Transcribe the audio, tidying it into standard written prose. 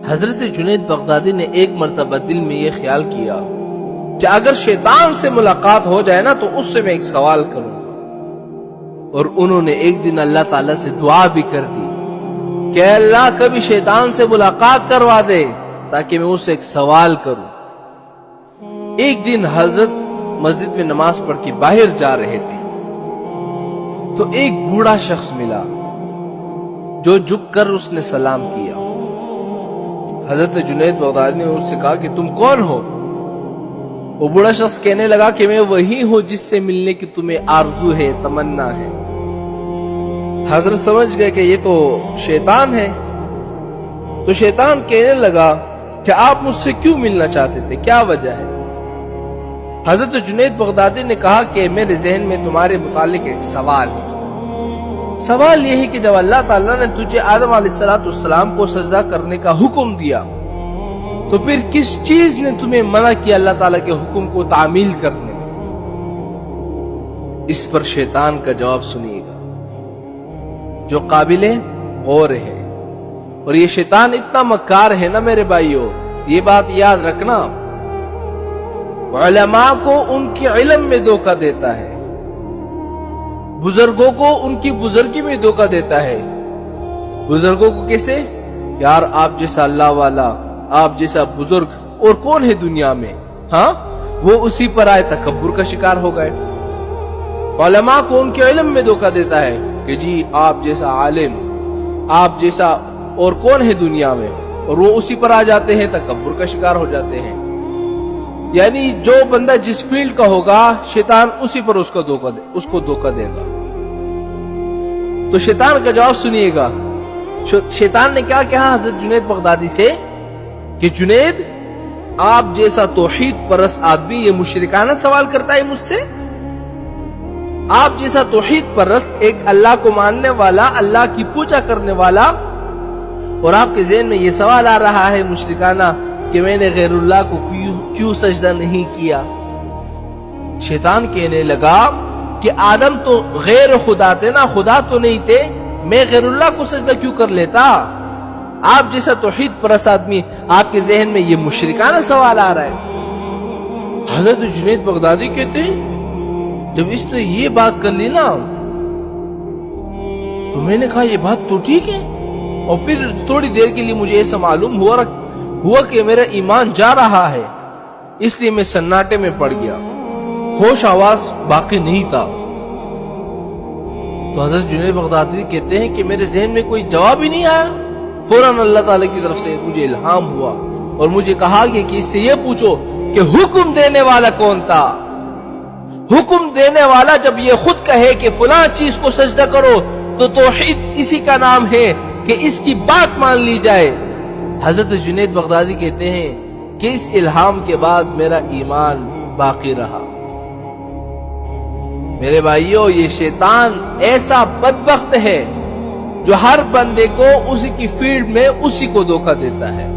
حضرت جنید بغدادی نے ایک مرتبہ دل میں یہ خیال کیا کہ اگر شیطان سے ملاقات ہو جائے نا تو اس سے میں ایک سوال کروں گا، اور انہوں نے ایک دن اللہ تعالیٰ سے دعا بھی کر دی کہ اللہ کبھی شیطان سے ملاقات کروا دے تاکہ میں اس سے ایک سوال کروں۔ ایک دن حضرت مسجد میں نماز پڑھ کے باہر جا رہے تھے تو ایک بوڑھا شخص ملا جو جھک کر اس نے سلام کیا۔ حضرت جنید بغدادی نے اس سے کہا کہ تم کون ہو؟ وہ بوڑھا شخص کہنے لگا کہ میں وہی ہوں جس سے ملنے کی تمہیں آرزو ہے، تمنا ہے۔ حضرت سمجھ گئے کہ یہ تو شیطان ہے، تو شیطان کہنے لگا کہ آپ مجھ سے کیوں ملنا چاہتے تھے، کیا وجہ ہے؟ حضرت جنید بغدادی نے کہا کہ میرے ذہن میں تمہارے متعلق ایک سوال ہے۔ سوال یہ ہے کہ جب اللہ تعالیٰ نے تجھے آدم علیہ السلام کو سجدہ کرنے کا حکم دیا تو پھر کس چیز نے تمہیں منع کیا اللہ تعالیٰ کے حکم کو تعمیل کرنے میں؟ اس پر شیطان کا جواب سنیے گا جو قابل غور ہے، اور یہ شیطان اتنا مکار ہے نا میرے بھائیو، یہ بات یاد رکھنا، علماء کو ان کے علم میں دھوکہ دیتا ہے، بزرگوں کو ان کی بزرگی میں دھوکہ دیتا ہے۔ بزرگوں کو کیسے؟ یار آپ جیسا اللہ والا، آپ جیسا بزرگ اور کون ہے دنیا میں؟ ہاں، وہ اسی پر آئے تکبر کا شکار ہو گئے۔ علماء کو ان کے علم میں دھوکہ دیتا ہے کہ جی آپ جیسا عالم، آپ جیسا اور کون ہے دنیا میں، اور وہ اسی پر آ جاتے ہیں، تکبر کا شکار ہو جاتے ہیں۔ یعنی جو بندہ جس فیلڈ کا ہوگا شیطان اسی پر اس کو دھوکہ دے گا۔ تو شیطان کا جواب سنیے گا، شیطان نے کیا کہا حضرت جنید بغدادی سے کہ جنید آپ جیسا توحید پرست آدمی یہ مشرکانہ سوال کرتا ہے مجھ سے؟ آپ جیسا توحید پرست، ایک اللہ کو ماننے والا، اللہ کی پوجا کرنے والا، اور آپ کے ذہن میں یہ سوال آ رہا ہے مشرکانہ کہ میں نے غیر اللہ کو کیوں سجدہ نہیں کیا؟ شیطان کہنے لگا کہ آدم تو غیر خدا تھے نا، خدا تو نہیں تھے، میں غیر اللہ کو سجدہ کیوں کر لیتا؟ آپ جیسا توحید پرست آدمی، آپ کے ذہن میں یہ مشرکانہ سوال آ رہا ہے۔ حضرت جنید بغدادی کہتے ہیں جب اس نے یہ بات کر لی نا تو میں نے کہا یہ بات تو ٹھیک ہے، اور پھر تھوڑی دیر کے لیے مجھے ایسا معلوم ہوا کہ میرا ایمان جا رہا ہے، اس لیے میں سناٹے میں پڑ گیا، ہوش آواز باقی نہیں تھا۔ تو حضرت جنید بغدادی کہتے ہیں کہ میرے ذہن میں کوئی جواب ہی نہیں آیا، فوراً اللہ تعالیٰ کی طرف سے مجھے الہام ہوا اور مجھے کہا گیا کہ اس سے یہ پوچھو کہ حکم دینے والا کون تھا؟ حکم دینے والا جب یہ خود کہے کہ فلاں چیز کو سجدہ کرو تو توحید اسی کا نام ہے کہ اس کی بات مان لی جائے۔ حضرت جنید بغدادی کہتے ہیں کہ اس الہام کے بعد میرا ایمان باقی رہا۔ میرے بھائیوں، یہ شیطان ایسا بدبخت ہے جو ہر بندے کو اسی کی فیلڈ میں اسی کو دھوکہ دیتا ہے۔